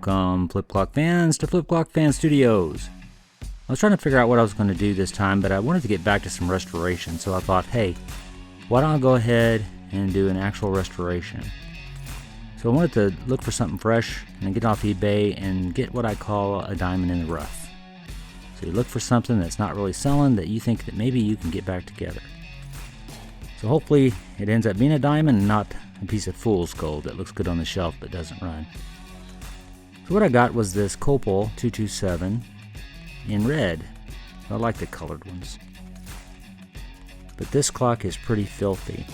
Welcome, Flip Clock fans, to Flip Clock Fan Studios. I was trying to figure out what I was going to do this time, but I wanted to get back to some restoration, so I thought, hey, why don't I go ahead and do an actual restoration? So I wanted to look for something fresh and get off eBay and get what I call a diamond in the rough. So you look for something that's not really selling that you think that maybe you can get back together. So hopefully it ends up being a diamond and not a piece of fool's gold that looks good on the shelf but doesn't run. So what I got was this Copal 227 in red. I like the colored ones. But this clock is pretty filthy.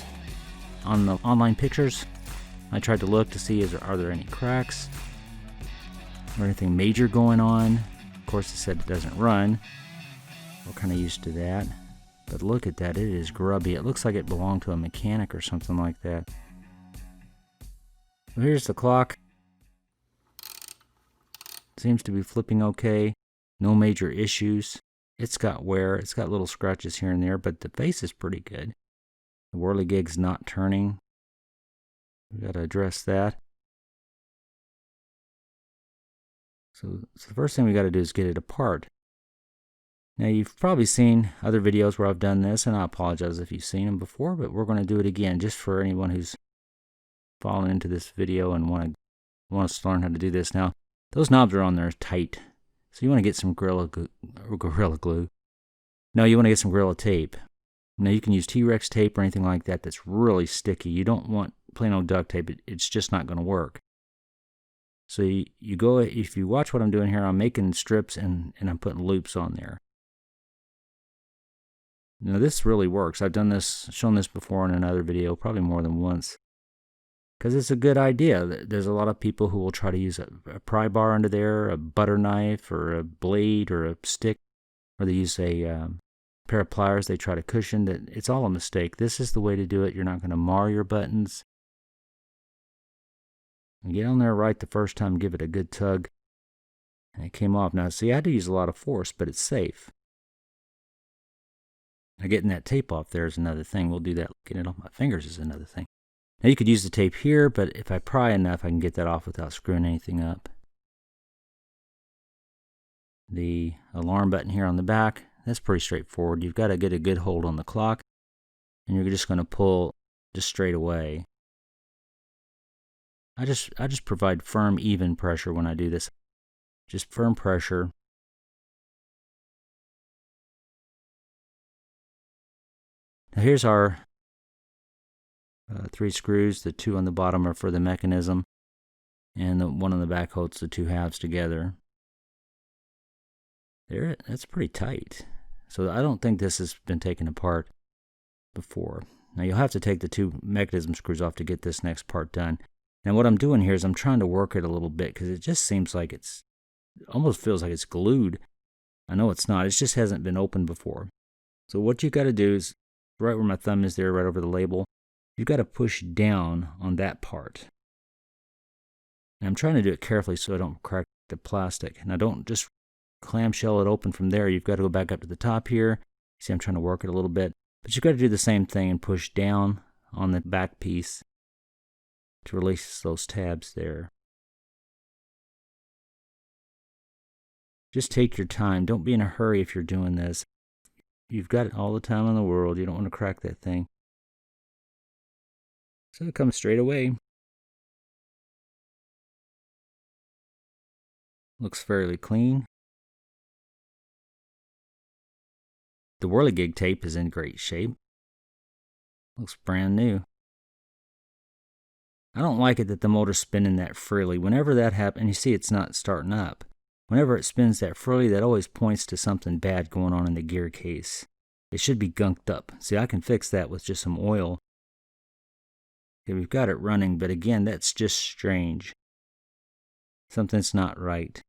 On the online pictures, I tried to look to see are there any cracks or anything major going on. Of course, it said it doesn't run. We're kind of used to that. But look at that, it is grubby. It looks like it belonged to a mechanic or something like that. So here's the clock. Seems to be flipping okay. No major issues. It's got wear. It's got little scratches here and there, but the face is pretty good. The whirligig's not turning. We got to address that. So the first thing we got to do is get it apart. Now you've probably seen other videos where I've done this, and I apologize if you've seen them before, but we're going to do it again just for anyone who's fallen into this video and wants to learn how to do this. Now, those knobs are on there tight, so you want to get some Gorilla Glue. No, you want to get some Gorilla Tape. Now you can use T-Rex tape or anything like that that's really sticky. You don't want plain old duct tape. It's just not going to work. So you go, if you watch what I'm doing here, I'm making strips and I'm putting loops on there. Now this really works. I've done this, shown this before in another video, probably more than once. Because it's a good idea. There's a lot of people who will try to use a pry bar under there, a butter knife, or a blade, or a stick, or they use a pair of pliers. They try to cushion that. It's all a mistake. This is the way to do it. You're not going to mar your buttons. And get on there right the first time. Give it a good tug, and it came off. Now, see, I had to use a lot of force, but it's safe. Now, getting that tape off there is another thing. We'll do that. Getting it off my fingers is another thing. Now you could use the tape here, but if I pry enough, I can get that off without screwing anything up. The alarm button here on the back, that's pretty straightforward. You've got to get a good hold on the clock, and you're just going to pull just straight away. I just provide firm, even pressure when I do this. Just firm pressure. Now here's our 3 screws. The 2 on the bottom are for the mechanism, and the one on the back holds the 2 halves together. There, that's pretty tight. So I don't think this has been taken apart before. Now you'll have to take the 2 mechanism screws off to get this next part done. And what I'm doing here is I'm trying to work it a little bit because it just seems like it almost feels like it's glued. I know it's not. It just hasn't been opened before. So what you got to do is right where my thumb is there, right over the label. You've got to push down on that part. And I'm trying to do it carefully so I don't crack the plastic. And I don't just clamshell it open from there. You've got to go back up to the top here. See, I'm trying to work it a little bit. But you've got to do the same thing and push down on the back piece to release those tabs there. Just take your time. Don't be in a hurry if you're doing this. You've got all the time in the world. You don't want to crack that thing. So it comes straight away. Looks fairly clean. The whirligig tape is in great shape. Looks brand new. I don't like it that the motor's spinning that freely. Whenever that happens, and you see it's not starting up. Whenever it spins that freely, that always points to something bad going on in the gear case. It should be gunked up. See, I can fix that with just some oil. Okay, we've got it running, but again, that's just strange. Something's not right.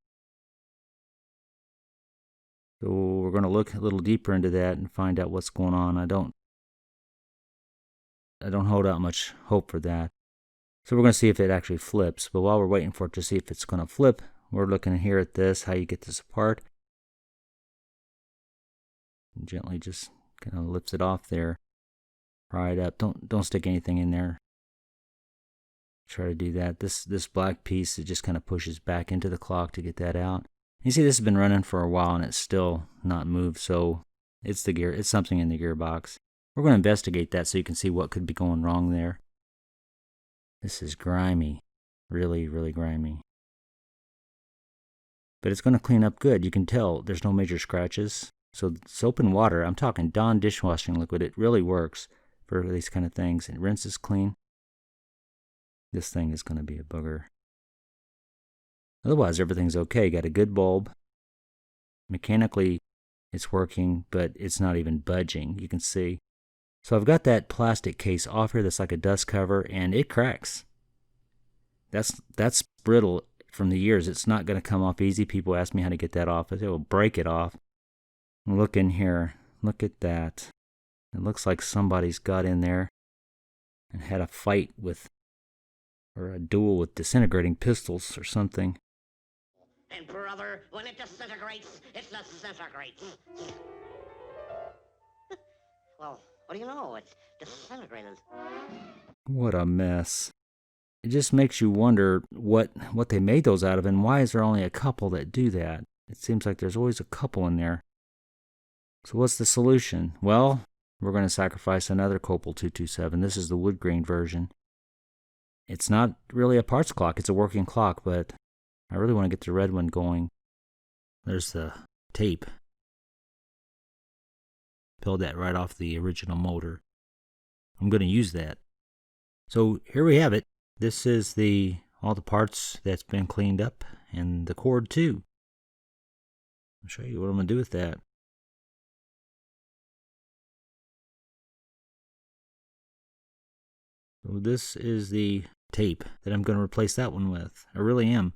So we're going to look a little deeper into that and find out what's going on. I don't hold out much hope for that. So we're going to see if it actually flips. But while we're waiting for it to see if it's going to flip, we're looking here at this, how you get this apart. And gently just kind of lift it off there. Pry it up. Don't stick anything in there. Try to do that. This black piece, it just kind of pushes back into the clock to get that out. You see, this has been running for a while and it's still not moved, so it's the gear. It's something in the gearbox. We're going to investigate that so you can see what could be going wrong there. This is grimy, really, really grimy. But it's going to clean up good. You can tell there's no major scratches. So soap and water, I'm talking Dawn dishwashing liquid, it really works for these kind of things. It rinses clean. This thing is going to be a booger. Otherwise, everything's okay. Got a good bulb. Mechanically, it's working, but it's not even budging. You can see. So I've got that plastic case off here that's like a dust cover, and it cracks. That's brittle from the years. It's not going to come off easy. People ask me how to get that off. I say, well, break it off. Look in here. Look at that. It looks like somebody's got in there and had a fight with, or a duel with disintegrating pistols or something. And brother, when it disintegrates, it disintegrates. Well, what do you know? It's disintegrated. What a mess. It just makes you wonder what they made those out of, and why is there only a couple that do that? It seems like there's always a couple in there. So what's the solution? Well, we're going to sacrifice another Copal 227. This is the wood grain version. It's not really a parts clock. It's a working clock, but I really want to get the red one going. There's the tape. Peeled that right off the original motor. I'm going to use that. So here we have it. This is all the parts that's been cleaned up, and the cord too. I'll show you what I'm going to do with that. So this is the tape that I'm going to replace that one with. I really am.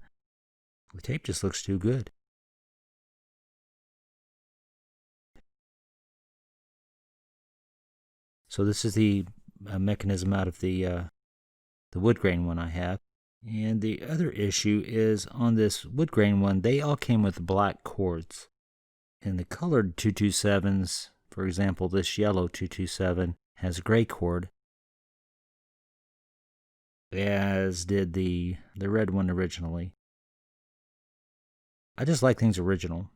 The tape just looks too good. So this is the mechanism out of the wood grain one I have. And the other issue is on this wood grain one, they all came with black cords. And the colored 227s, for example, this yellow 227 has gray cord, as did the red one originally. I just like things original.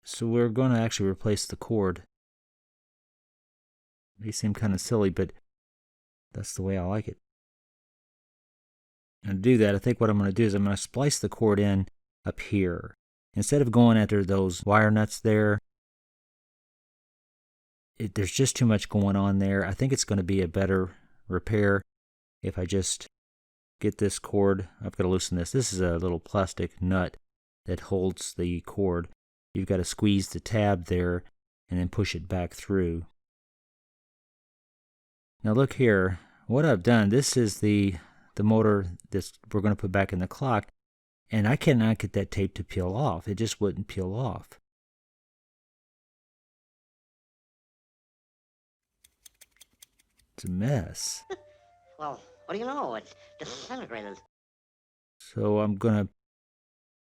So we're going to actually replace the cord. They seem kind of silly, but that's the way I like it. And to do that, I think what I'm going to do is I'm going to splice the cord in up here. Instead of going after those wire nuts there, there's just too much going on there. I think it's going to be a better repair if I just get this cord. I've got to loosen this. This is a little plastic nut that holds the cord. You've got to squeeze the tab there and then push it back through. Now look here, what I've done, this is the motor that we're going to put back in the clock, and I cannot get that tape to peel off. It just wouldn't peel off. It's a mess. Well, what do you know? It's disintegrated. So I'm gonna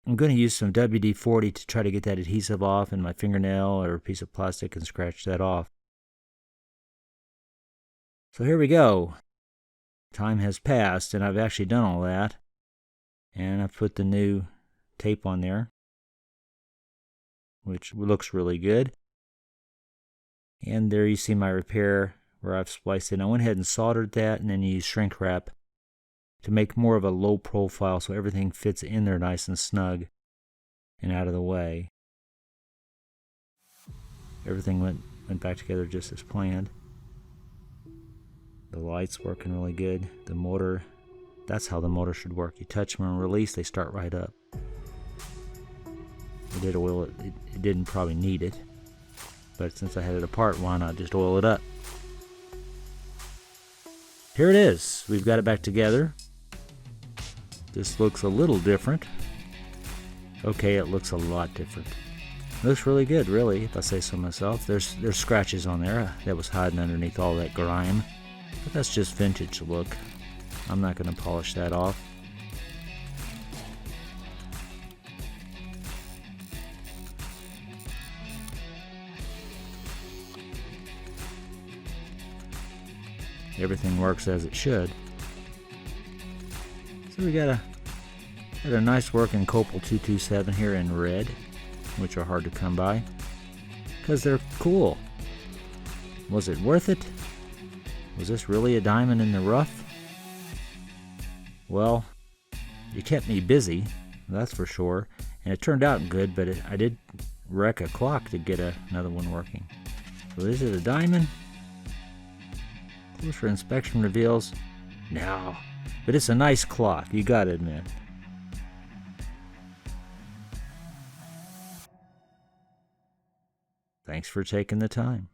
use some WD-40 to try to get that adhesive off in my fingernail or a piece of plastic and scratch that off. So here we go. Time has passed and I've actually done all that. And I've put the new tape on there, which looks really good. And there you see my repair where I've spliced it. I went ahead and soldered that and then used shrink wrap to make more of a low profile so everything fits in there nice and snug and out of the way. Everything went back together just as planned. The light's working really good. The motor, that's how the motor should work. You touch them and release, they start right up. I did oil it. It didn't probably need it, but since I had it apart, why not just oil it up? Here it is. We've got it back together. This looks a little different. Okay, it looks a lot different. It looks really good, really, if I say so myself. There's scratches on there that was hiding underneath all that grime. But that's just vintage look. I'm not going to polish that off. Everything works as it should. So we got a nice working Copal 227 here in red, which are hard to come by because they're cool. Was it worth it? Was this really a diamond in the rough? Well, you kept me busy, that's for sure, and it turned out good, but I did wreck a clock to get another one working. So is it a diamond? Closer inspection reveals no, but it's a nice clock, you gotta admit. Thanks for taking the time.